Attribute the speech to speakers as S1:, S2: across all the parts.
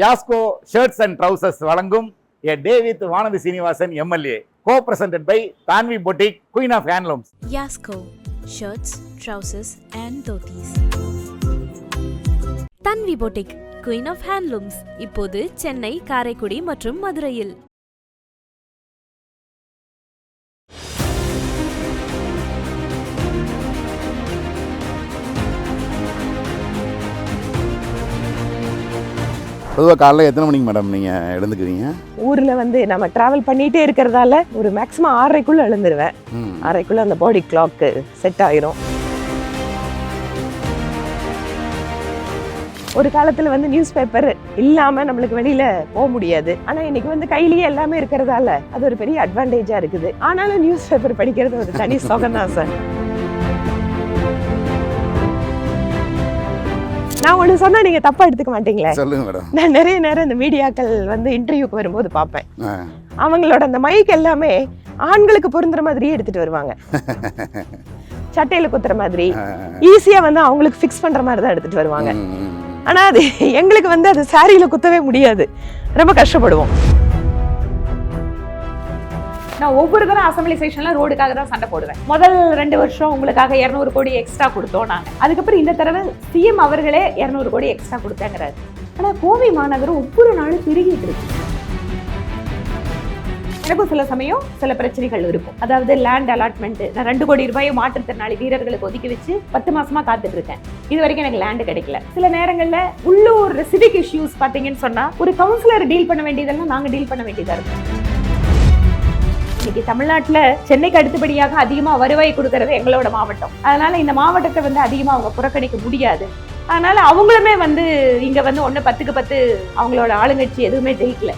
S1: Yasco shirts and trousers வழங்கும் A Day with Vanathi Srinivasan MLA, co-presented by Tanvi Boutique, Queen of Handlooms.
S2: Yasko shirts, trousers and dhotis. Tanvi Boutique, Queen of Handlooms, இப்போது சென்னை, காரைக்குடி மற்றும் மதுரையில்.
S1: பொதுவாக காலையில் எத்தனை மணிக்கு மேடம் நீங்கள் எழுந்துக்குவீங்க?
S3: ஊரில் நம்ம ட்ராவல் பண்ணிகிட்டே இருக்கிறதால ஒரு மேக்ஸிமம் 6:30 எழுந்துருவேன். 6:30 அந்த பாடி கிளாக்கு செட் ஆயிரும். ஒரு காலத்தில் நியூஸ் பேப்பர் இல்லாமல் நம்மளுக்கு வெளியில் போக முடியாது. ஆனால் இன்னைக்கு கையிலேயே எல்லாமே இருக்கிறதால அது ஒரு பெரிய அட்வான்டேஜாக இருக்குது. ஆனாலும் நியூஸ் பேப்பர் படிக்கிறது ஒரு தனி சுகம் தான் சார். நான் ஒன்று சொன்னா நீங்க தப்பா எடுத்துக்க மாட்டீங்களே?
S1: சொல்லுங்க மேடம்.
S3: நான் நிறைய நேரம் இந்த மீடியாக்கள் இன்டர்வியூக்கு வரும்போது பார்ப்பேன். அவங்களோட அந்த மைக் எல்லாமே ஆண்களுக்கு பொருந்துற மாதிரியே எடுத்துட்டு வருவாங்க. சட்டையில குத்துற மாதிரி ஈஸியா அவங்களுக்கு ஃபிக்ஸ் பண்ற மாதிரி தான் எடுத்துட்டு வருவாங்க. ஆனா அது எங்களுக்கு அது சாரியில குத்தவே முடியாது, ரொம்ப கஷ்டப்படுவோம்.
S4: நான் ஒவ்வொரு தரம் அசம்பிளி செக்ஷன்ல ரோடுக்காக தான் சண்டை போடுவேன். முதல் 2 வருஷம் உங்களுக்காக 200 கோடி எக்ஸ்ட்ரா கொடுத்தோம் நாங்க. அதுக்கப்புறம் இந்த தடவை சிஎம் அவர்களே 200 கோடி எக்ஸ்ட்ரா கொடுத்தாங்கிறாரு. ஆனா கோவை மாநகரம் ஒவ்வொரு நாளும் பெருகிட்டு இருக்கு. எனக்கும் சில சமயம் சில பிரச்சனைகள் இருக்கும். அதாவது லேண்ட் அலாட்மெண்ட், நான் 2 கோடி ரூபாயை மாற்றுத்திறனாளி வீரர்களுக்கு ஒதுக்கி வச்சு 10 மாசமா காத்துட்டு இருக்கேன். இது வரைக்கும் எனக்கு லேண்ட் கிடைக்கல. சில நேரங்கள்ல உள்ளூர் சிவிக் இஷ்யூஸ் பாத்தீங்கன்னு சொன்னா ஒரு கவுன்சிலர் டீல் பண்ண வேண்டியதெல்லாம் நாங்க டீல் பண்ண வேண்டியதா இருக்கு. இன்னைக்கு தமிழ்நாட்டுல சென்னைக்கு அடுத்தபடியாக அதிகமா வருவாய் கொடுக்கறது எங்களோட மாவட்டம். அதனால இந்த மாவட்டத்தை அதிகமா அவங்க புறக்கணிக்க முடியாது. அதனால அவங்களுமே இங்க 1-10க்கு 10 அவங்களோட ஆளுங்கட்சி எதுவுமே ஜெயிக்கல.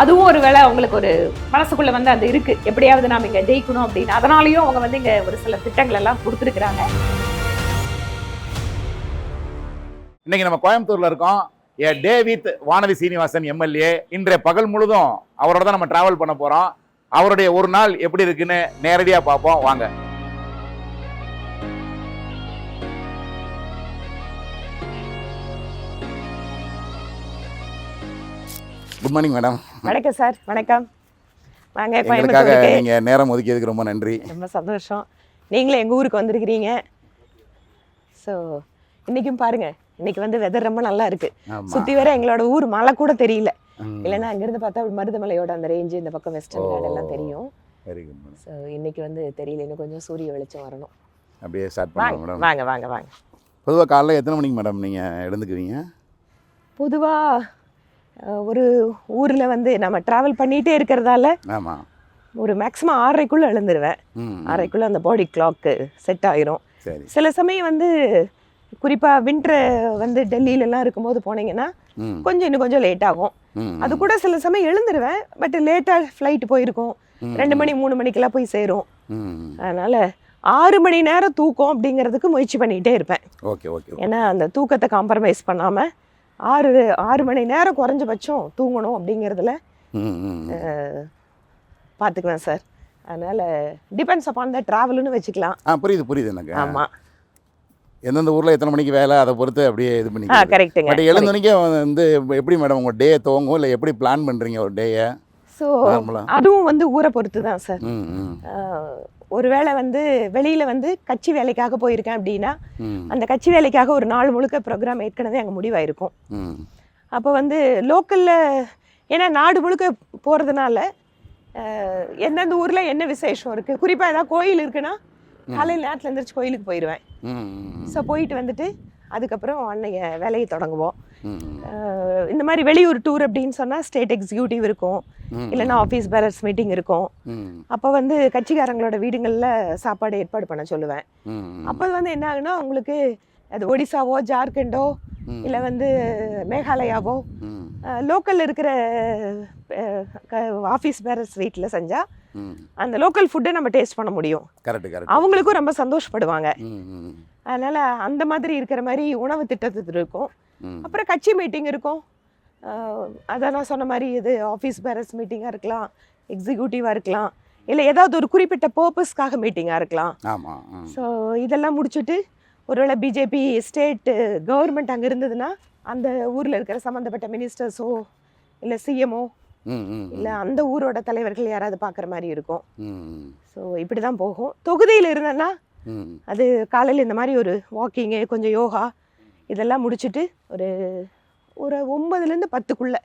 S4: அதுவும் ஒரு வேளை அவங்களுக்கு ஒரு மனசுக்குள்ள அந்த இருக்கு, எப்படியாவது நாம இங்க ஜெயிக்கணும் அப்படின்னு. அதனாலயும் அவங்க இங்க ஒரு சில திட்டங்கள் எல்லாம் கொடுத்துருக்காங்க.
S1: இன்னைக்கு நம்ம கோயம்புத்தூர்ல இருக்கோம். A Day with Vanathi Srinivasan MLA. இன்றைய பகல் முழுதும் அவரோட தான் நம்ம டிராவல் பண்ண போறோம். அவருடைய ஒரு நாள் எப்படி இருக்குன்னு நேரடியா பார்ப்போம் வாங்க. Good morning madam.
S3: வணக்கம் சார். வணக்கம். வாங்க.
S1: எங்களுக்காக நீங்க நேரம் ஒதுக்கியதுக்கு ரொம்ப நன்றி.
S3: ரொம்ப சந்தோஷம். நீங்களே எங்க ஊருக்கு வந்திருக்கிறீங்க. ஸோ இன்னைக்கும் பாருங்க, இன்னைக்கு வெதர் ரொம்ப நல்லா இருக்கு. சுத்தி வர எங்களோட ஊர் மலை கூட தெரியல. இல்லைன்னா அங்கிருந்து பார்த்தா மருதமலையோட அந்த ரேஞ்சு, இந்த பக்கம் வெஸ்டர்ன் கார்டு எல்லாம் தெரியும். Very good madam. ஸோ இன்னைக்கு தெரியல, இன்னும் கொஞ்சம் சூரிய வெளிச்சம் வரணும்.
S1: அப்படியே ஸ்டார்ட் பண்ணுங்க மேடம்.
S3: வாங்க வாங்க வாங்க.
S1: பொதுவாக காலையில் எத்தனை மணிக்கு மேடம் நீங்கள் எழுந்துக்குவீங்க?
S3: பொதுவாக ஒரு ஊரில் நம்ம ட்ராவல் பண்ணிகிட்டே இருக்கிறதால
S1: ஆமாம்
S3: ஒரு மேக்ஸிமம் 6:30 எழுந்துருவேன். 6:30 அந்த பாடி கிளாக்கு செட் ஆயிரும்.
S1: சரி.
S3: சில சமயம் குறிப்பாக வின்டர் டெல்லியிலலாம் இருக்கும்போது போனீங்கன்னா இன்னும் கொஞ்சம் லேட் ஆகும். அது கூட சில சமயம் எழுந்துருவேன். பட் லேட்டாக ஃப்ளைட் போயிருக்கும், 2 மணி 3 மணிக்கெல்லாம் போய் சேரும். அதனால 6 மணி நேரம் தூக்கம் அப்படிங்கிறதுக்கு முயற்சி பண்ணிகிட்டே இருப்பேன்.
S1: Okay okay.
S3: ஏன்னா அந்த தூக்கத்தை காம்ப்ரமைஸ் பண்ணாமல் 6 மணி நேரம் குறைஞ்சபட்சம் தூங்கணும் அப்படிங்கிறதுல பார்த்துக்குவேன் சார். அதனால் டிபெண்ட்ஸ் அப்பான் த ட்ராவல்னு வச்சுக்கலாம்.
S1: புரியுது எனக்கு.
S3: ஆமாம்.
S1: எந்தெந்த ஊரில் எத்தனை மணிக்கு வேலை அதை பொறுத்து அப்படியே இது பண்ணி.
S3: கரெக்டுங்க.
S1: பட் எழுந்தோடனே எப்படி மேடம் உங்கள் டே துவங்கும், இல்லை எப்படி பிளான் பண்ணுறீங்க ஒரு டேயை?
S3: ஸோ அதுவும் ஊரை பொறுத்து தான் சார். ஒருவேளை வெளியில் கட்சி வேலைக்காக போயிருக்கேன் அப்படின்னா அந்த கட்சி வேலைக்காக ஒரு நாள் முழுக்க ப்ரோக்ராம் ஏற்கனவே அங்கே முடிவாயிருக்கும். அப்போ லோக்கலில், ஏன்னா நாடு முழுக்க போகிறதுனால எந்தெந்த ஊரில் என்ன விசேஷம் இருக்குது, குறிப்பாக ஏதாவது கோயில் இருக்குன்னா காலையில் நேரத்தில் எழுந்திரிச்சு கோயிலுக்கு போயிடுவேன். ஸோ போயிட்டு அதுக்கப்புறம் அன்னைய வேலையை தொடங்குவோம். இந்த மாதிரி வெளியூர் டூர் அப்படின்னு சொன்னால் ஸ்டேட் எக்ஸிக்யூட்டிவ் இருக்கும், இல்லைன்னா ஆஃபீஸ் பேரர்ஸ் மீட்டிங் இருக்கும். அப்போ கட்சிக்காரங்களோட வீடுகளில் சாப்பாடு ஏற்பாடு பண்ண சொல்லுவேன். அப்போ என்ன ஆகுனா அவங்களுக்கு அது ஒடிசாவோ ஜார்க்கண்டோ இல்லை மேகாலயாவோ லோக்கலில் இருக்கிற ஆஃபீஸ் பேரர்ஸ் வீட்டில் செஞ்சால் அந்த லோக்கல் ஃபுட்டை நம்ம டேஸ்ட் பண்ண முடியும். அவங்களுக்கும் ரொம்ப சந்தோஷப்படுவாங்க. அதனால் அந்த மாதிரி இருக்கிற மாதிரி உணவு திட்டத்துக்கு இருக்கும். அப்புறம் கட்சி மீட்டிங் இருக்கும். அதான் நான் சொன்ன மாதிரி இது ஆஃபீஸ் பேரர்ஸ் மீட்டிங்காக இருக்கலாம், எக்ஸிக்யூட்டிவாக இருக்கலாம், இல்லை ஏதாவது ஒரு குறிப்பிட்ட பர்பஸ்க்காக மீட்டிங்காக இருக்கலாம். ஸோ இதெல்லாம் முடிச்சுட்டு ஒருவேளை பிஜேபி ஸ்டேட் கவர்மெண்ட் அங்கே இருந்ததுன்னா அந்த ஊரில் இருக்கிற சம்மந்தப்பட்ட மினிஸ்டர்ஸோ இல்லை சிஎம்ஓ இல்லை அந்த ஊரோட தலைவர்கள் யாராவது பார்க்குற மாதிரி இருக்கும். ஸோ இப்படி தான் போகும். தொகுதியில் இருந்தேன்னா அது காலையில் இந்த மாதிரி ஒரு வாக்கிங்கு, கொஞ்சம் யோகா இதெல்லாம் முடிச்சுட்டு ஒரு 9லேருந்து 10க்குள்ளே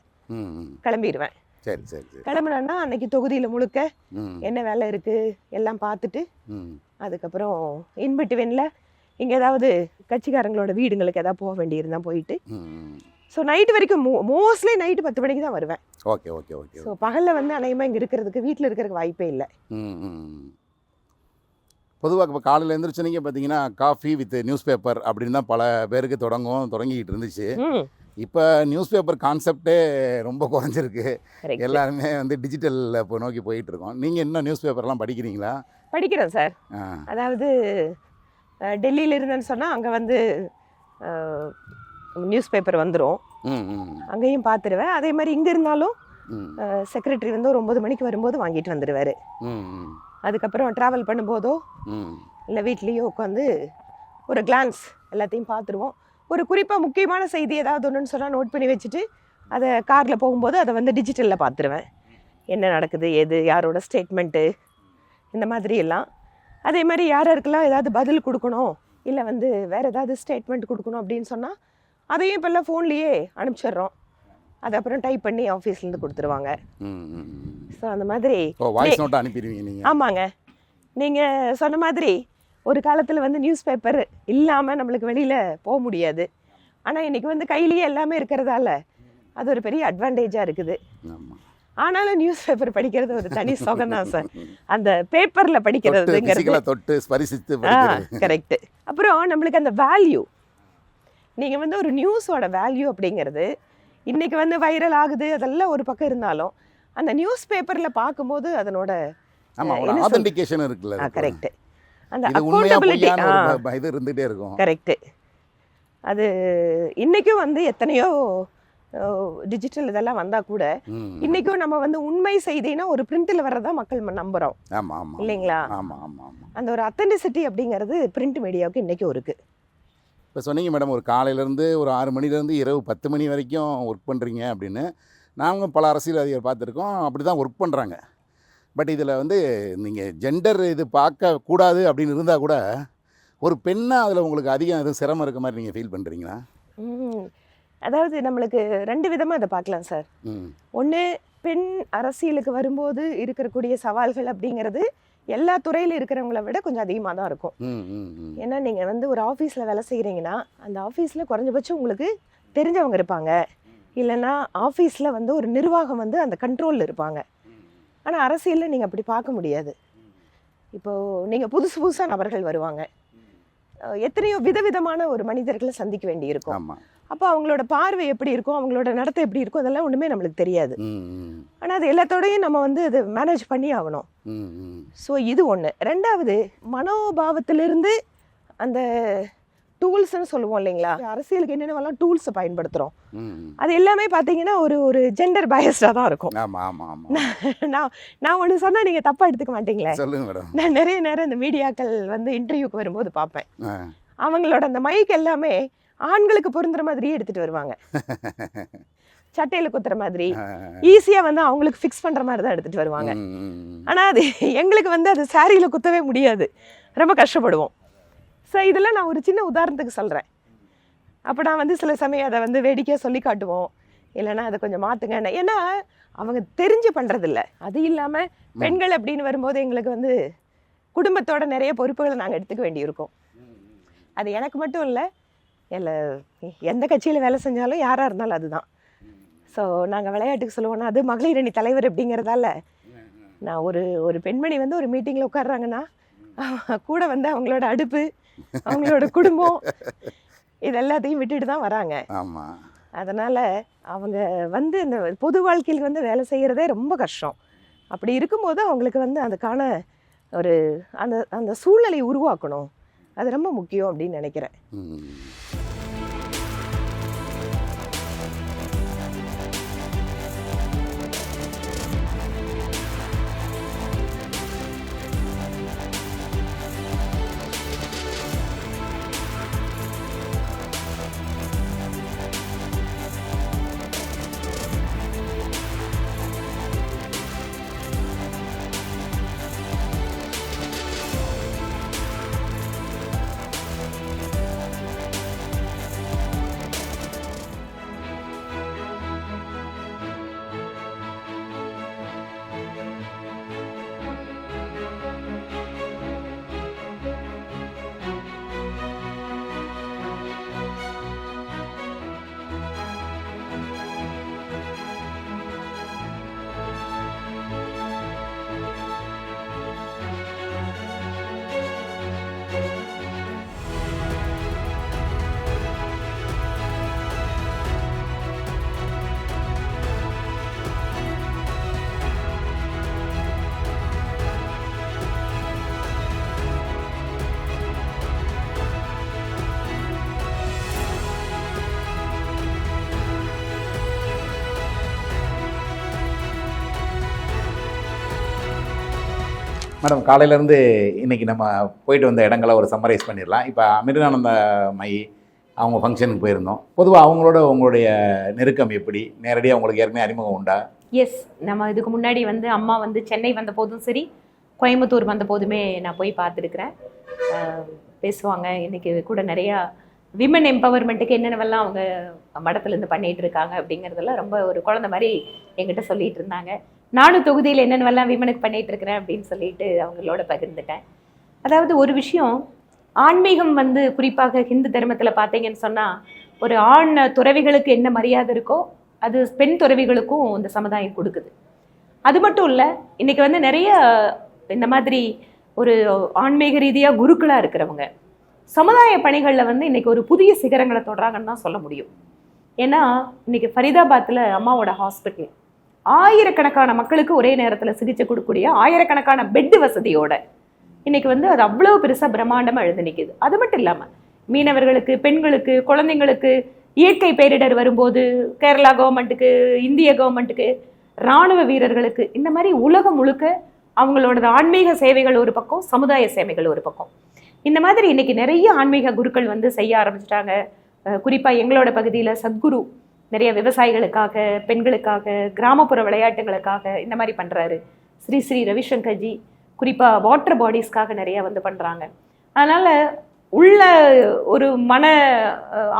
S3: கிளம்பிடுவேன்.
S1: சரி சரி சரி.
S3: கிளம்புனேன்னா அன்னைக்கு தொகுதியில் முழுக்க என்ன வேலை இருக்குது எல்லாம் பார்த்துட்டு அதுக்கப்புறம் இன்பிட்வீனில் இங்கே ஏதாவது கட்சிக்காரங்களோட வீடுங்களுக்கு ஏதாவது போக வேண்டியிருந்தால் போயிட்டு ஸோ நைட்டு வரைக்கும் மோஸ்ட்லி நைட்டு 10 மணிக்கு தான் வருவேன்.
S1: Okay okay okay.
S3: ஸோ பகலில் வந்து அநேகமாக இங்கே இருக்கிறதுக்கு வீட்டில் இருக்கிறதுக்கு வாய்ப்பே இல்லை.
S1: பொதுவாக இப்போ காலையில் எழுந்திரிச்சோன்னே பார்த்தீங்கன்னா காஃபி வித் நியூஸ் பேப்பர் அப்படின்னு தான் பல பேருக்கு தொடங்கிக்கிட்டு இருந்துச்சு. இப்போ நியூஸ் பேப்பர் கான்செப்டே ரொம்ப குறைஞ்சிருக்கு. எல்லாருமே வந்து டிஜிட்டலில் இப்போ நோக்கி போயிட்டு இருக்கோம். நீங்கள் இன்னும் நியூஸ் பேப்பர்லாம் படிக்கிறீங்களா?
S3: படிக்கிறேன் சார். அதாவது டெல்லியில் இருந்தேன்னு சொன்னால் அங்கே வந்து நியூஸ் பேப்பர் வந்துடும், அங்கேயும் பார்த்துருவேன். அதே மாதிரி இங்கே இருந்தாலும் செக்ரட்டரி வந்து ஒரு 9 மணிக்கு வரும்போது வாங்கிட்டு வந்துடுவார். அதுக்கப்புறம் ட்ராவல் பண்ணும்போதோ இல்லை வீட்லேயோ உட்காந்து ஒரு கிளான்ஸ் எல்லாத்தையும் பார்த்துருவோம். ஒரு குறிப்பாக முக்கியமான செய்தி ஏதாவது ஒன்றுன்னு சொன்னால் நோட் பண்ணி வச்சுட்டு அதை காரில் போகும்போது அதை வந்து டிஜிட்டலில் பார்த்துருவேன். என்ன நடக்குது, எது, யாரோட ஸ்டேட்மெண்ட்டு, இந்த மாதிரி எல்லாம். அதே மாதிரி யாருக்கெல்லாம் ஏதாவது பதில் கொடுக்கணும் இல்லை வந்து வேறு ஏதாவது ஸ்டேட்மெண்ட் கொடுக்கணும் அப்படின்னு சொன்னால் அதையும் இப்போல்லாம் ஃபோன்லேயே அனுப்பிச்சிடுறோம். அது அப்புறம் டைப் பண்ணி ஆஃபீஸ்லேருந்து கொடுத்துருவாங்க. ஸோ அந்த மாதிரி
S1: வாய்ஸ் நோட் அனுப்பிடுவீங்க நீங்கள்?
S3: ஆமாங்க. நீங்கள் சொன்ன மாதிரி ஒரு காலத்தில் வந்து நியூஸ் பேப்பர் இல்லாமல் நம்மளுக்கு வெளியில் போக முடியாது. ஆனால் இன்றைக்கி வந்து கையிலேயே எல்லாமே இருக்கிறதால அது ஒரு பெரிய அட்வான்டேஜாக இருக்குது. ஆனாலும் நியூஸ் பேப்பர் படிக்கிறது ஒரு தனி சுகம் தான் சார். அந்த பேப்பரில் படிக்கிறதுங்கிறது
S1: தொட்டு ஸ்பரிசித்து
S3: கரெக்டு. அப்புறம் நம்மளுக்கு அந்த வேல்யூ, நீங்கள் வந்து ஒரு நியூஸோட வேல்யூ அப்படிங்கிறது இன்றைக்கி வந்து வைரல் ஆகுது அதெல்லாம் ஒரு பக்கம் இருந்தாலும் அந்த நியூஸ் பேப்பரில் பார்க்கும்போது அதனோட
S1: ஆதென்டிகேஷன் இருக்குல்ல.
S3: கரெக்ட். அந்த அக்கௌண்டபிலிட்டி
S1: இது இருந்துகிட்டே இருக்கும்.
S3: கரெக்டு. அது இன்றைக்கும் வந்து எத்தனையோ டிஜிட்டல் இதெல்லாம் வந்தால் கூட இன்றைக்கும் நம்ம வந்து உண்மை செய்தினா ஒரு பிரிண்டில் வர்றதா மக்கள் நம்புகிறோம் இல்லைங்களா? அந்த ஒரு அத்தென்டிசிட்டி அப்படிங்கிறது பிரிண்ட் மீடியாவுக்கு இன்றைக்கும் இருக்குது.
S1: இப்போ சொன்னீங்க மேடம், ஒரு காலையிலேருந்து ஒரு 6 மணிலேருந்து இரவு 10 மணி வரைக்கும் ஒர்க் பண்ணுறீங்க அப்படின்னு. நாங்கள் பல அரசியல்வாதிகள் பார்த்துருக்கோம், அப்படி தான் ஒர்க் பண்ணுறாங்க. பட் இதில் வந்து நீங்கள் ஜெண்டர் இது பார்க்கக்கூடாது அப்படின்னு இருந்தால் கூட ஒரு பெண்ணாக அதில் உங்களுக்கு அதிகம் எதுவும் சிரமம் இருக்க மாதிரி நீங்கள் ஃபீல் பண்ணுறீங்களா?
S3: அதாவது நம்மளுக்கு 2 விதமாக இதை பார்க்கலாம் சார். ஒன்று, பெண் அரசியலுக்கு வரும்போது இருக்கக்கூடிய சவால்கள் அப்படிங்கிறது எல்லா துறையில் இருக்கிறவங்கள விட கொஞ்சம் அதிகமாக தான் இருக்கும். ஏன்னா நீங்கள் வந்து ஒரு ஆஃபீஸில் வேலை செய்கிறீங்கன்னா அந்த ஆஃபீஸில் குறைஞ்சபட்சம் உங்களுக்கு தெரிஞ்சவங்க இருப்பாங்க, இல்லைன்னா ஆஃபீஸில் வந்து ஒரு நிர்வாகம் வந்து அந்த கண்ட்ரோலில் இருப்பாங்க. ஆனால் அரசியலில் நீங்கள் அப்படி பார்க்க முடியாது. இப்போது நீங்கள் புதுசாக நபர்கள் வருவாங்க, எத்தனையோ விதவிதமான ஒரு மனிதர்களை சந்திக்க வேண்டி இருக்கும். அப்போ அவங்களோட பார்வை எப்படி இருக்கும், அவங்களோட நடத்தை எப்படி இருக்கும், அதெல்லாம் ஒன்றுமே நம்மளுக்கு தெரியாது. ஆனால் அது எல்லாத்தோடையும் நம்ம வந்து அதை மேனேஜ் பண்ணி ஆகணும். ஸோ இது ஒன்று. 2வது, மனோபாவத்திலிருந்து அந்த டூல்ஸ்ன்னு சொல்லுவோம் இல்லைங்களா, அரசியலுக்கு என்னென்னவெல்லாம் டூல்ஸை பயன்படுத்துகிறோம் அது எல்லாமே பார்த்தீங்கன்னா ஒரு ஜெண்டர் பயஸ்டாக தான் இருக்கும். நான் ஒன்று சொன்னால் நீங்கள் தப்பாக எடுத்துக்க மாட்டீங்களே. நான் நிறைய நேரம் இந்த மீடியாக்கள் வந்து இன்டர்வியூக்கு வரும்போது பார்ப்பேன், அவங்களோட அந்த மைக் எல்லாமே ஆண்களுக்கு பொருந்துற மாதிரியே எடுத்துகிட்டு வருவாங்க. சட்டையில் குத்துற மாதிரி ஈஸியாக வந்து அவங்களுக்கு ஃபிக்ஸ் பண்ணுற மாதிரி தான் எடுத்துகிட்டு வருவாங்க. ஆனால் அது எங்களுக்கு வந்து அது சாரியில் குத்தவே முடியாது, ரொம்ப கஷ்டப்படுவோம். ஸோ இதெல்லாம் நான் ஒரு சின்ன உதாரணத்துக்கு சொல்கிறேன். அப்போ நான் வந்து சில சமயம் அதை வந்து வேடிக்கையாக சொல்லி காட்டுவோம், இல்லைன்னா அதை கொஞ்சம் மாற்றுங்க. ஏன்னா அவங்க தெரிஞ்சு பண்ணுறதில்ல. அது இல்லாமல் பெண்கள் அப்படின்னு வரும்போது எங்களுக்கு வந்து குடும்பத்தோட நிறைய பொறுப்புகளை நாங்கள் எடுத்துக்க வேண்டியிருக்கோம். அது எனக்கு மட்டும் இல்லை, எந்த கட்சியில் வேலை செஞ்சாலும் யாராக இருந்தாலும் அதுதான். ஸோ நாங்கள் விளையாட்டுக்கு சொல்லுவோம்னா அது மகளிர் அணி தலைவர் அப்படிங்கிறதால நான் ஒரு பெண்மணி வந்து ஒரு மீட்டிங்கில் உட்காடுறாங்கன்னா கூட வந்து அவங்களோட அடுப்பு, அவங்களோட குடும்பம் இது எல்லாத்தையும் விட்டுட்டு தான் வராங்க. அதனால் அவங்க வந்து இந்த பொது வாழ்க்கையில் வந்து வேலை செய்கிறதே ரொம்ப கஷ்டம். அப்படி இருக்கும்போது அவங்களுக்கு வந்து அதுக்கான ஒரு அந்த சூழ்நிலையை உருவாக்கணும், அது ரொம்ப முக்கியம் அப்படின்னு நினைக்கிறேன்.
S1: மேடம், காலையிலேருந்து இன்னைக்கு நம்ம போயிட்டு வந்த இடங்களை ஒரு சம்மரைஸ் பண்ணிடலாம். இப்போ அமிர்தானந்த மை அவங்க ஃபங்க்ஷனுக்கு போயிருந்தோம். பொதுவாக அவங்களோட உங்களுடைய நெருக்கம் எப்படி? நேரடியாக உங்களுக்கு ஏற்கனவே அறிமுகம் உண்டா?
S4: எஸ், நம்ம இதுக்கு முன்னாடி வந்து அம்மா வந்து சென்னை வந்த போதும் சரி, கோயம்புத்தூர் வந்த போதுமே நான் போய் பார்த்துருக்குறேன். பேசுவாங்க. இன்னைக்கு கூட நிறையா விமன் எம்பவர்மெண்ட்டுக்கு என்னென்னவெல்லாம் அவங்க மடத்துலேருந்து பண்ணிகிட்டு இருக்காங்க அப்படிங்கிறதெல்லாம் ரொம்ப ஒரு குழந்தை மாதிரி என்கிட்ட சொல்லிட்டு இருந்தாங்க. நானும் தொகுதியில் என்னென்னவெல்லாம் விமனுக்கு பண்ணிகிட்டு இருக்கிறேன் அப்படின்னு சொல்லிட்டு அவங்களோட பகிர்ந்துட்டேன். அதாவது ஒரு விஷயம், ஆன்மீகம் வந்து குறிப்பாக ஹிந்து தர்மத்தில் பார்த்தீங்கன்னு சொன்னால், ஒரு ஆண் துறவிகளுக்கு என்ன மரியாதை இருக்கோ அது பெண் துறவிகளுக்கும் இந்த சமுதாயம் கொடுக்குது. அது மட்டும் இல்லை, இன்னைக்கு வந்து நிறைய இந்த மாதிரி ஒரு ஆன்மீக ரீதியாக குருக்களாக இருக்கிறவங்க சமுதாய பணிகளில் வந்து இன்னைக்கு ஒரு புதிய சிகரங்களை தொடராங்கன்னு தான் சொல்ல முடியும். ஏன்னா இன்னைக்கு ஃபரிதாபாத்தில் அம்மாவோட ஹாஸ்பிட்டல் ஆயிரக்கணக்கான மக்களுக்கு ஒரே நேரத்தில் சிகிச்சை கொடுக்கக்கூடிய ஆயிரக்கணக்கான பெட் வசதியோட இன்னைக்கு வந்து அது அவ்வளோ பெருசாக பிரம்மாண்டமாக எழுந்து நிற்குது. அது மட்டும் இல்லாமல் மீனவர்களுக்கு, பெண்களுக்கு, குழந்தைங்களுக்கு இயற்கை பேரிடர் வரும்போது கேரளா கவர்மெண்ட்டுக்கு, இந்திய கவர்மெண்ட்டுக்கு, இராணுவ வீரர்களுக்கு, இந்த மாதிரி உலகம் முழுக்க அவங்களோட ஆன்மீக சேவைகள் ஒரு பக்கம், சமுதாய சேவைகள் ஒரு பக்கம். இந்த மாதிரி இன்னைக்கு நிறைய ஆன்மீக குருக்கள் வந்து செய்ய ஆரம்பிச்சிட்டாங்க. குறிப்பாக எங்களோட பகுதியில் சத்குரு நிறைய விவசாயிகளுக்காக, பெண்களுக்காக, கிராமப்புற விளையாட்டுகளுக்காக இந்த மாதிரி பண்ணுறாரு. ஸ்ரீ ஸ்ரீ ரவிசங்கர்ஜி குறிப்பாக வாட்டர் பாடிஸ்க்காக நிறைய வந்து பண்ணுறாங்க. அதனால் உள்ள ஒரு மன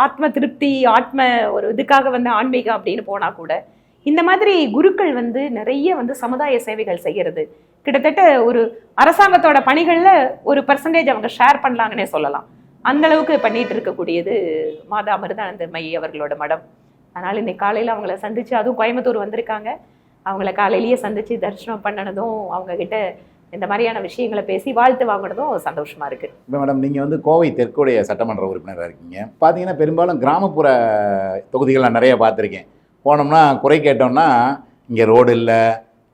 S4: ஆத்ம திருப்தி, ஆத்ம ஒரு இதுக்காக வந்து ஆன்மீகம் அப்படின்னு போனால் கூட இந்த மாதிரி குருக்கள் வந்து நிறைய வந்து சமுதாய சேவைகள் செய்கிறது. கிட்டத்தட்ட ஒரு அரசாங்கத்தோட பணிகளில் ஒரு % அவங்க ஷேர் பண்ணலாங்கன்னே சொல்லலாம். அந்த அளவுக்கு பண்ணிட்டு இருக்கக்கூடியது மாதா அமிர்தானந்த மை அவர்களோட மடம். அதனால் இன்னைக்கு காலையில் அவங்கள சந்திச்சு, அதுவும் கோயம்புத்தூர் வந்திருக்காங்க, அவங்கள காலையிலேயே சந்திச்சு தரிசனம் பண்ணினதும், அவங்க கிட்ட இந்த மாதிரியான விஷயங்களை பேசி வாழ்த்து வாங்கினதும் சந்தோஷமா இருக்கு.
S1: இப்போ மேடம், நீங்கள் வந்து கோவை தெற்குடைய சட்டமன்ற உறுப்பினராக இருக்கீங்க. பார்த்தீங்கன்னா பெரும்பாலும் கிராமப்புற தொகுதிகள் நான் நிறைய பார்த்துருக்கேன். போனோம்னா குறை கேட்டோம்னா இங்கே ரோடு இல்லை,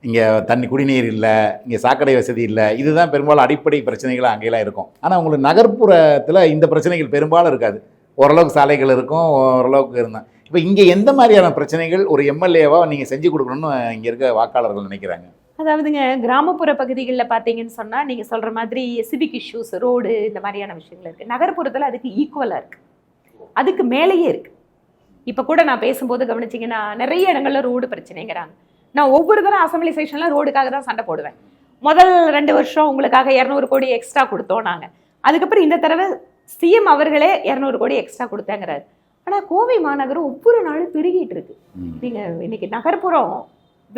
S1: இங்கே தண்ணி குடிநீர் இல்லை, இங்கே சாக்கடை வசதி இல்லை, இதுதான் பெரும்பாலும் அடிப்படை பிரச்சனைகள் அங்கெல்லாம் இருக்கும். ஆனால் உங்களுக்கு நகர்ப்புறத்தில் இந்த பிரச்சனைகள் பெரும்பாலும் இருக்காது. ஓரளவுக்கு சாலைகள் இருக்கும், ஓரளவுக்கு இருந்தால். இப்போ இங்கே எந்த மாதிரியான பிரச்சனைகள் ஒரு எம்எல்ஏவாக நீங்கள் செஞ்சு கொடுக்கணும்னு இங்கே இருக்க வாக்காளர்கள் நினைக்கிறாங்க?
S4: அதாவதுங்க, கிராமப்புற பகுதிகளில் பார்த்தீங்கன்னு சொன்னால் நீங்கள் சொல்கிற மாதிரி சிவிக் இஷ்யூஸ், ரோடு, இந்த மாதிரியான விஷயங்கள் இருக்குது. நகர்ப்புறத்தில் அதுக்கு ஈக்குவலாக இருக்குது, அதுக்கு மேலேயே இருக்குது. இப்போ கூட நான் பேசும்போது கவனிச்சிங்கன்னா நிறைய இடங்களில் ரோடு பிரச்சனைங்கிறாங்க. நான் ஒவ்வொரு தரம் அசம்பிளி செஷனில் ரோடுக்காக தான் சண்டை போடுவேன். முதல் 2 வருஷம் உங்களுக்காக 200 கோடி எக்ஸ்ட்ரா கொடுத்தோம் நாங்கள். அதுக்கப்புறம் இந்த தடவை சிஎம் அவர்களே 200 கோடி எக்ஸ்ட்ரா கொடுத்தேங்கிறாரு. ஆனால் கோவை மாநகரம் ஒவ்வொரு நாளும் பெருகிட்டு இருக்கு. நீங்கள் இன்னைக்கு நகர்ப்புறம்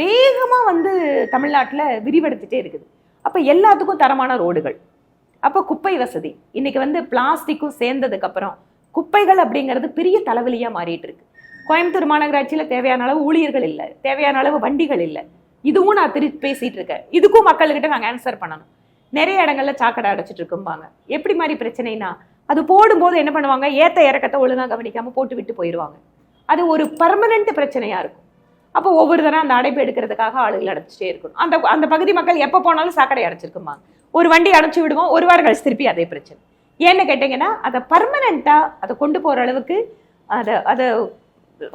S4: வேகமாக வந்து தமிழ்நாட்டில் விரிவடைஞ்சிட்டே இருக்குது. அப்போ எல்லாத்துக்கும் தரமான ரோடுகள், அப்போ குப்பை வசதி. இன்னைக்கு வந்து பிளாஸ்டிக்கும் சேர்ந்ததுக்கப்புறம் குப்பைகள் அப்படிங்கிறது பெரிய தலைவலியாக மாறிட்டு இருக்கு. கோயம்புத்தூர் மாநகராட்சியில் தேவையான அளவு ஊழியர்கள் இல்லை, தேவையான அளவு வண்டிகள் இல்லை. இதுவும் நான் திருப்பி பேசிகிட்டு இருக்கேன். இதுக்கும் மக்கள்கிட்ட நாங்கள் ஆன்சர் பண்ணணும். நிறைய இடங்கள்ல சாக்கடை அடைச்சிட்டு இருக்கும்பாங்க. எப்படி மாதிரி பிரச்சனைனா, அது போடும்போது என்ன பண்ணுவாங்க, ஏத்த இறக்கத்தை ஒழுங்காக கவனிக்காமல் போட்டு விட்டு போயிடுவாங்க. அது ஒரு பர்மனெண்ட் பிரச்சனையாக இருக்கும். அப்போ ஒவ்வொரு தரம் அந்த அடைப்பு எடுக்கிறதுக்காக ஆளுகள் அடைச்சிட்டே இருக்கணும். அந்த பகுதி மக்கள் எப்போ போனாலும் சாக்கடை அடைச்சிருக்குமாங்க. ஒரு வண்டி அடைச்சி விடுவோம், ஒரு வாரம் கழிச்சு திருப்பி அதே பிரச்சனை. ஏன்னு கேட்டிங்கன்னா, அதை பர்மனெண்ட்டாக அதை கொண்டு போகிற அளவுக்கு அதை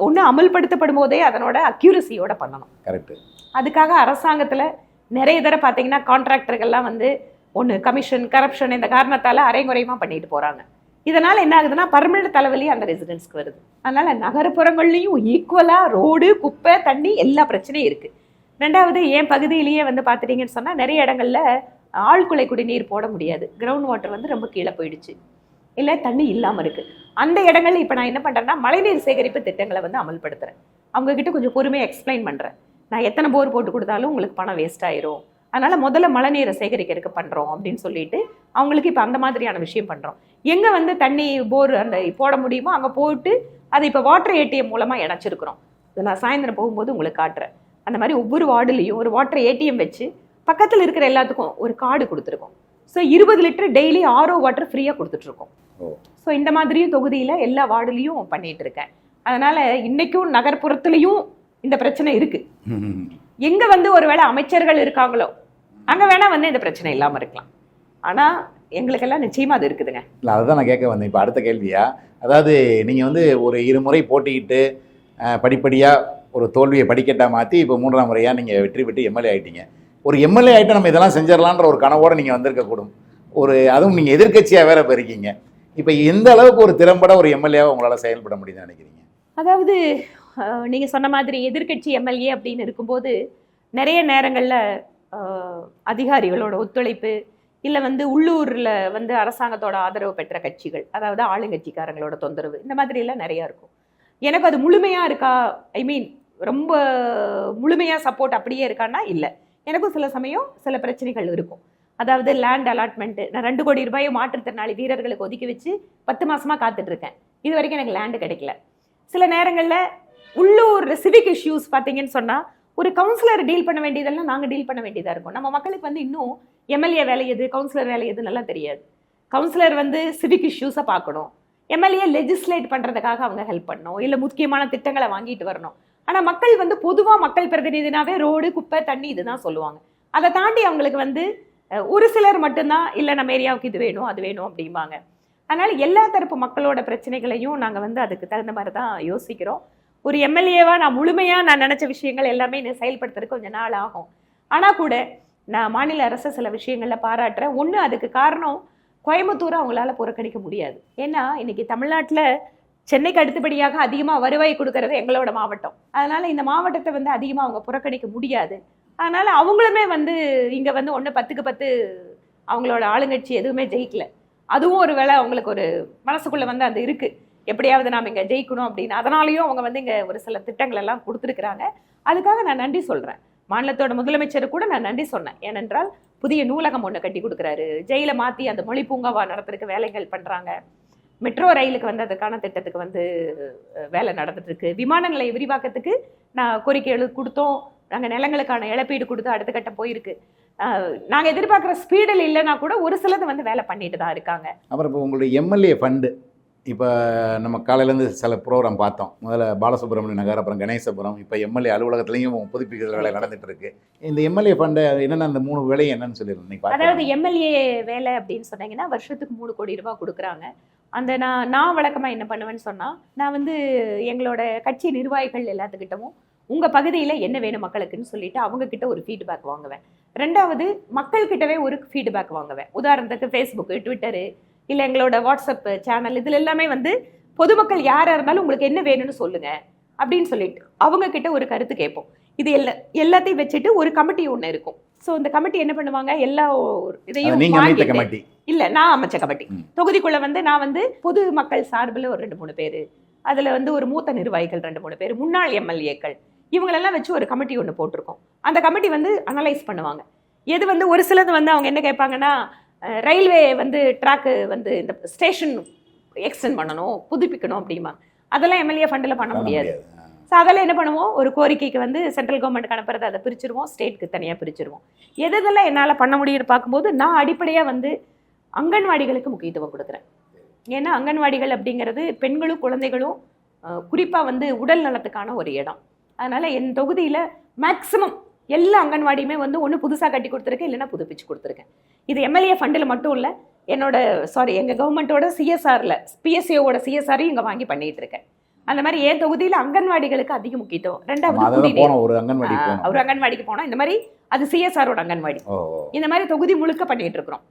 S4: ஒன்று அமல்படுத்தப்படும் போதே அதனோட அக்யூரசியோட பண்ணணும்.
S1: கரெக்டு.
S4: அதுக்காக அரசாங்கத்தில் நிறைய தடவை பார்த்தீங்கன்னா கான்ட்ராக்டர்கள்லாம் வந்து ஒன்று கமிஷன், கரப்ஷன் இந்த காரணத்தால் அரைங்குறையமாக பண்ணிட்டு போகிறாங்க. இதனால் என்ன ஆகுதுன்னா பர்மனெண்ட் தலைவலி அந்த ரெசிடென்ஸ்க்கு வருது. அதனால் நகர்ப்புறங்கள்லையும் ஈக்குவலாக ரோடு, குப்பை, தண்ணி எல்லா பிரச்சனையும் இருக்குது. ரெண்டாவது, என் பகுதியிலேயே வந்து பார்த்துட்டிங்கன்னு சொன்னால் நிறைய இடங்களில் ஆழ்குழை குடிநீர் போட முடியாது. கிரவுண்ட் வாட்டர் வந்து ரொம்ப கீழே போயிடுச்சு, இல்லை தண்ணி இல்லாமல் இருக்குது. அந்த இடங்கள்ல இப்போ நான் என்ன பண்ணுறேன்னா மழைநீர் சேகரிப்பு திட்டங்களை வந்து அமல்படுத்துகிறேன். அவங்கக்கிட்ட கொஞ்சம் பொறுமையாக எக்ஸ்பிளைன் பண்ணுறேன். நான் எத்தனை போர் போட்டு கொடுத்தாலும் உங்களுக்கு பணம் வேஸ்ட் ஆயிரும், அதனால் முதல்ல மழைநீரை சேகரிக்கிறதுக்கு பண்ணுறோம் அப்படின்னு சொல்லிட்டு அவங்களுக்கு இப்போ அந்த மாதிரியான விஷயம் பண்ணுறோம். எங்கே வந்து தண்ணி போர் அந்த போட முடியுமோ அங்கே போட்டு அதை இப்போ வாட்டர் ஏடிஎம் மூலமாக இணைச்சிருக்கிறோம். அதை நான் சாயந்தரம் போகும்போது உங்களுக்கு காட்டுறேன். அந்த மாதிரி ஒவ்வொரு வார்டுலேயும் ஒரு வாட்டர் ஏடிஎம் வச்சு பக்கத்தில் இருக்கிற எல்லாத்துக்கும் ஒரு கார்டு கொடுத்துருக்கோம். So 20 litre daily RO water ஃப்ரீயாக கொடுத்துட்ருக்கோம். ஸோ இந்த மாதிரியும் தொகுதியில் எல்லா வார்டுலையும் பண்ணிட்டு இருக்கேன். அதனால் இன்றைக்கும் நகர்ப்புறத்துலேயும் இந்த பிரச்சனை இருக்குது. எங்கே வந்து ஒருவேளை அமைச்சர்கள் இருக்காங்களோ அங்கே வேணால் வந்து இந்த பிரச்சனை இல்லாமல் இருக்கலாம். ஆனால் எங்களுக்கெல்லாம் நிச்சயமாக அது இருக்குதுங்க.
S1: இல்லை, அதை தான் நான் கேட்க வந்தேன். இப்போ அடுத்த கேள்வியா, அதாவது நீங்கள் வந்து ஒரு 2 முறை போட்டிக்கிட்டு படிப்படியாக ஒரு தோல்வியை படிக்கட்டாக மாற்றி இப்போ 3ஆம் முறையாக நீங்கள் வெற்றி பெற்று எம்எல்ஏ ஆகிட்டீங்க. ஒரு எம்எல்ஏ ஆகிட்டு நம்ம இதெல்லாம் செஞ்சிடலான்ற ஒரு கனவோடு நீங்கள் வந்திருக்கக்கூடும். அதுவும் நீங்கள் எதிர்க்கட்சியாக வேற போயிருக்கீங்க. இப்போ எந்த அளவுக்கு ஒரு திறம்பட ஒரு எம்எல்ஏவை உங்களால் செயல்பட முடியுதுன்னு நினைக்கிறீங்க?
S4: அதாவது நீங்கள் சொன்ன மாதிரி எதிர்க்கட்சி எம்எல்ஏ அப்படின்னு இருக்கும்போது நிறைய நேரங்களில் அதிகாரிகளோட ஒத்துழைப்பு இல்லை வந்து உள்ளூரில் வந்து அரசாங்கத்தோட ஆதரவு பெற்ற கட்சிகள், அதாவது ஆளுங்கட்சிக்காரங்களோட தொந்தரவு, இந்த மாதிரிலாம் நிறையா இருக்கும். எனக்கு அது முழுமையாக இருக்கா, ஐ மீன் ரொம்ப முழுமையாக சப்போர்ட் அப்படியே இருக்கான்னா இல்லை. எனக்கும் சில சமயம் சில பிரச்சனைகள் இருக்கும். அதாவது லேண்ட் அலாட்மெண்ட்டு, நான் 2 கோடி ரூபாயை மாற்றுத்திறனாளி வீரர்களுக்கு ஒதுக்கி வச்சு 10 மாசமாக காத்துட்ருக்கேன். இது வரைக்கும் எனக்கு லேண்டு கிடைக்கல. சில நேரங்களில் உள்ளூர் சிவிக் இஷ்யூஸ் பார்த்தீங்கன்னு சொன்னால் ஒரு கவுன்சிலர் டீல் பண்ண வேண்டியதெல்லாம் நாங்கள் டீல் பண்ண வேண்டியதாக இருக்கும். நம்ம மக்களுக்கு வந்து இன்னும் எம்எல்ஏ வேலை எது, கவுன்சிலர் வேலை எது நல்லா தெரியாது. கவுன்சிலர் வந்து சிவிக் இஷ்யூஸை பார்க்கணும், எம்எல்ஏ லெஜிஸ்லேட் பண்ணுறதுக்காக அவங்க ஹெல்ப் பண்ணணும், இல்லை முக்கியமான திட்டங்களை வாங்கிட்டு வரணும். ஆனால் மக்கள் வந்து பொதுவாக மக்கள் பிரதிநிதினாவே ரோடு, குப்பை, தண்ணி இதுதான் சொல்லுவாங்க. அதை தாண்டி அவங்களுக்கு வந்து ஒரு சிலர் மட்டும்தான் இல்லை நம்ம ஏரியாவுக்கு இது வேணும் அது வேணும் அப்படிம்பாங்க. அதனால் எல்லா தரப்பு மக்களோட பிரச்சனைகளையும் நாங்கள் வந்து அதுக்கு தகுந்த மாதிரி தான் யோசிக்கிறோம். ஒரு எம்எல்ஏவா நான் முழுமையாக நான் நினச்ச விஷயங்கள் எல்லாமே செயல்படுத்துறதுக்கு கொஞ்சம் நாள் ஆகும். ஆனால் கூட நான் மாநில அரசு சில விஷயங்களில் பாராட்டுறேன். ஒன்று, அதுக்கு காரணம் கோயம்புத்தூரை அவங்களால புறக்கணிக்க முடியாது. ஏன்னா இன்னைக்கு தமிழ்நாட்டில் சென்னைக்கு அடுத்தபடியாக அதிகமாக வருவாய் கொடுக்கறது எங்களோட மாவட்டம். அதனால இந்த மாவட்டத்தை வந்து அதிகமாக அவங்க புறக்கணிக்க முடியாது. அதனால அவங்களுமே வந்து இங்கே வந்து 10க்கு 10 அவங்களோட ஆளுங்கட்சி எதுவுமே ஜெயிக்கல. அதுவும் ஒரு வேளை அவங்களுக்கு ஒரு மனசுக்குள்ளே வந்து அது இருக்குது, எப்படியாவது நாம் இங்கே ஜெயிக்கணும் அப்படின்னு. அதனாலையும் அவங்க வந்து இங்கே ஒரு சில திட்டங்கள் எல்லாம் கொடுத்துருக்குறாங்க. அதுக்காக நான் நன்றி சொல்கிறேன். மாநிலத்தோட முதலமைச்சர் கூட நான் நன்றி சொன்னேன். ஏனென்றால் புதிய நூலகம் ஒன்று கட்டி கொடுக்குறாரு, ஜெயிலை மாற்றி அந்த மொழி பூங்காவா நடத்துறதுக்கு வேலைகள் பண்ணுறாங்க, மெட்ரோ ரயிலுக்கு வந்து அதுக்கான திட்டத்துக்கு வந்து வேலை நடந்துட்டுருக்கு, விமான நிலைய விரிவாக்கத்துக்கு நான் கோரிக்கைகள் கொடுத்தோம், நாங்கள் நிலங்களுக்கான இழப்பீடு கொடுத்து அடுத்த கட்டம் போயிருக்கு. நாங்கள் எதிர்பார்க்குற ஸ்பீடில் இல்லைன்னா கூட ஒரு சிலது வந்து வேலை பண்ணிட்டு தான் இருக்காங்க.
S1: அப்புறம் இப்போ உங்களுடைய எம்எல்ஏ ஃபண்டு, இப்போ நம்ம காலையிலேருந்து சில ப்ரோக்ராம் பார்த்தோம். முதல்ல பாலசுப்ரமணிய நகர், அப்புறம் கணேசபுரம், இப்போ எம்எல்ஏ அலுவலகத்துலேயும் புதுப்பிக்கிற வேலை நடந்துட்டு இருக்கு. இந்த எம்எல்ஏ ஃபண்டு என்னென்ன, அந்த 3 வேலையும் என்னன்னு சொல்லிடுறேன்.
S4: அதாவது எம்எல்ஏ வேலை அப்படின்னு சொன்னீங்கன்னா வருஷத்துக்கு 3 கோடி ரூபாய் கொடுக்குறாங்க. அந்த நான் வழக்கமாக என்ன பண்ணுவேன்னு சொன்னால், நான் வந்து எங்களோட கட்சி நிர்வாகிகள் எல்லாத்துக்கிட்டவும் உங்கள் பகுதியில் என்ன வேணும் மக்களுக்குன்னு சொல்லிட்டு அவங்கக்கிட்ட ஒரு ஃபீட்பேக் வாங்குவேன். 2வது, மக்கள்கிட்டவே ஒரு ஃபீட்பேக் வாங்குவேன். உதாரணத்துக்கு ஃபேஸ்புக்கு, ட்விட்டரு, இல்லை எங்களோட வாட்ஸ்அப் சேனல், இதில் எல்லாமே வந்து பொதுமக்கள் யாராக இருந்தாலும் உங்களுக்கு என்ன வேணும்னு சொல்லுங்கள் அப்படின்னு சொல்லிட்டு அவங்கக்கிட்ட ஒரு கருத்து கேட்போம். இது எல்லாத்தையும் வச்சுட்டு ஒரு கமிட்டி ஒன்று இருக்கும். ஸோ இந்த கமிட்டி என்ன பண்ணுவாங்க, எல்லா இதையும் இல்லை நான் அமைச்ச கமிட்டி தொகுதிக்குள்ளே வந்து நான் வந்து பொது மக்கள் சார்பில் ஒரு 2-3 பேர், அதில் வந்து ஒரு மூத்த நிர்வாகிகள் 2-3 பேர், முன்னாள் எம்எல்ஏக்கள், இவங்களெல்லாம் வச்சு ஒரு கமிட்டி ஒன்று போட்டிருக்கோம். அந்த கமிட்டி வந்து அனலைஸ் பண்ணுவாங்க. எது வந்து ஒரு சிலது வந்து அவங்க என்ன கேட்பாங்கன்னா, ரயில்வே வந்து ட்ராக்கு வந்து இந்த ஸ்டேஷன் எக்ஸ்டெண்ட் பண்ணணும், புதுப்பிக்கணும் அப்படிமா. அதெல்லாம் எம்எல்ஏ ஃபண்டில் பண்ண முடியாது. ஸோ அதெல்லாம் என்ன பண்ணுவோம், ஒரு கோரிக்கைக்கு வந்து சென்ட்ரல் கவர்மெண்ட்டுக்கு அனுப்புறது, அதை பிரிச்சுருவோம், ஸ்டேட்டுக்கு தனியாக பிரிச்சுருவோம். எதெல்லாம் என்னால் பண்ண முடியும்னு பார்க்கும்போது நான் அடிப்படையாக வந்து அங்கன்வாடிகளுக்கு முக்கியத்துவம் கொடுக்குறேன். ஏன்னா அங்கன்வாடிகள் அப்படிங்கிறது பெண்களும் குழந்தைகளும் குறிப்பாக வந்து உடல் நலத்துக்கான ஒரு இடம். அதனால் என் தொகுதியில் மேக்ஸிமம் எல்லா அங்கன்வாடியுமே வந்து ஒன்று புதுசாக கட்டி கொடுத்துருக்கேன், இல்லைன்னா புதுப்பிச்சு கொடுத்துருக்கேன். இது எம்எல்ஏ ஃபண்டில் மட்டும் இல்லை, எங்கள் கவர்மெண்ட்டோட சிஎஸ்ஆரில் பிஎஸ்சிஓட சிஎஸ்ஆரையும் இங்கே வாங்கி பண்ணிகிட்டு இருக்கேன். அந்த மாதிரி என் தொகுதியில் அங்கன்வாடிகளுக்கு அதிக முக்கியத்துவம். 2வது ஒரு அங்கன்வாடிக்கு போனோம். இந்த மாதிரி அது சிஎஸ்ஆரோட அங்கன்வாடி. இந்த மாதிரி தொகுதி முழுக்க பண்ணிட்டு இருக்கிறோம்.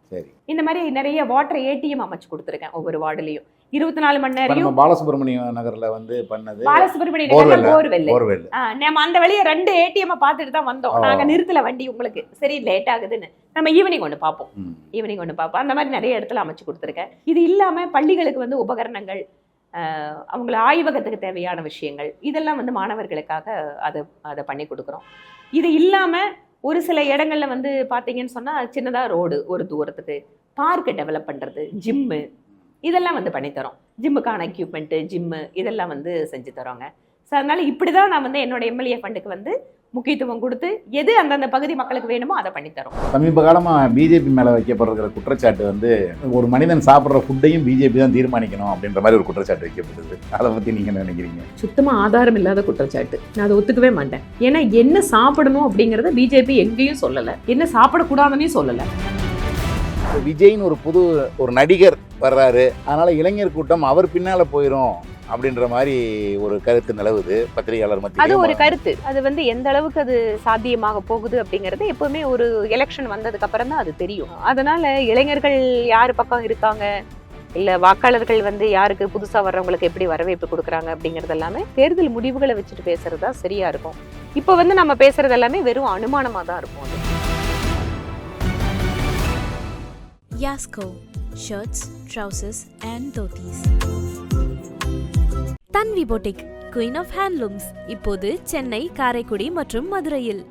S4: இந்த மாதிரி நிறைய வாட்டர் ஏடிஎம் அமைச்சு கொடுத்துருக்கேன் ஒவ்வொரு வார்டுலையும். 24 மணி நேரம்
S1: பாலசுப்ரமணிய நகர்ல வந்து பண்ணது.
S4: பாலசுப்ரமணிய போர்வெல் நம்ம அந்த வழியை 2 ஏடிஎம் பார்த்துட்டு தான் வந்தோம். நாங்க நிறுத்தல வண்டி, உங்களுக்கு சரி லேட் ஆகுதுன்னு நம்ம ஈவினிங் ஒன்று பார்ப்போம். அந்த மாதிரி நிறைய இடத்துல அமைச்சு கொடுத்துருக்கேன். இது இல்லாம பள்ளிகளுக்கு வந்து உபகரணங்கள், அவங்கள ஆய்வகத்துக்கு தேவையான விஷயங்கள், இதெல்லாம் வந்து மாணவர்களுக்காக அதை பண்ணி கொடுக்குறோம். இது இல்லாமல் ஒரு சில இடங்கள்ல வந்து பார்த்தீங்கன்னு சொன்னால் சின்னதாக ரோடு, ஒரு தூரத்துக்கு பார்க்கு டெவலப் பண்ணுறது, ஜிம்மு, இதெல்லாம் வந்து பண்ணித்தரோம். ஜிம்முக்கான எக்யூப்மெண்ட்டு, ஜிம்மு, இதெல்லாம் வந்து செஞ்சு தரோங்க. ஸோ அதனால் இப்படி தான் நான் வந்து என்னோட எம்எல்ஏ ஃபண்டுக்கு வந்து முக்கியத்துவம் கொடுத்து எது அந்தந்த பகுதி மக்களுக்கு வேணுமோ அதை பண்ணித்தரோம்.
S1: சமீப காலமாக பிஜேபி மேலே வைக்கப்படுற குற்றச்சாட்டு வந்து ஒரு மனிதன் சாப்பிட்ற ஃபுட்டையும் பிஜேபி தான் தீர்மானிக்கணும் அப்படின்ற மாதிரி ஒரு குற்றச்சாட்டு வைக்கப்படுது. அதை பற்றி நீங்கள் என்ன நினைக்கிறீங்க?
S4: சுத்தமாக ஆதாரம் இல்லாத குற்றச்சாட்டு. நான் அதை ஒத்துக்கவே மாட்டேன். ஏன்னா என்ன சாப்பிடணும் அப்படிங்கிறத பிஜேபி எங்கேயும் சொல்லலை, என்ன சாப்பிடக்கூடாதுன்னு சொல்லலை.
S1: விஜய்னு ஒரு நடிகர் வர்றாரு, அதனால இளைஞர் கூட்டம் அவர் பின்னால போயிடும் அப்படின்ற மாதிரி ஒரு கருத்து நிலவுது பத்திரிகையாளர்
S4: அது
S1: மத்தியில.
S4: ஒரு கருத்து. அது வந்து எந்த அளவுக்கு அது சாத்தியமாக போகுது அப்படிங்கிறது எப்பவுமே ஒரு எலெக்ஷன் வந்ததுக்கு அப்புறம் தான் அது தெரியும். அதனால இளைஞர்கள் யார் பக்கம் இருக்காங்க, இல்ல வாக்காளர்கள் வந்து யாருக்கு புதுசா வர்றவங்களுக்கு எப்படி வரவேற்பு கொடுக்குறாங்க அப்படிங்கறது எல்லாமே தேர்தல் முடிவுகளை வச்சுட்டு பேசுறதா சரியா இருக்கும். இப்போ வந்து நம்ம பேசுறது எல்லாமே வெறும் அனுமானமா தான் இருக்கும். அது
S2: யாஸ்கோ shirts, trousers and dhotis. Tanvi boutique, queen of handlooms இப்போது சென்னை, காரைக்குடி மற்றும் மதுரையில்.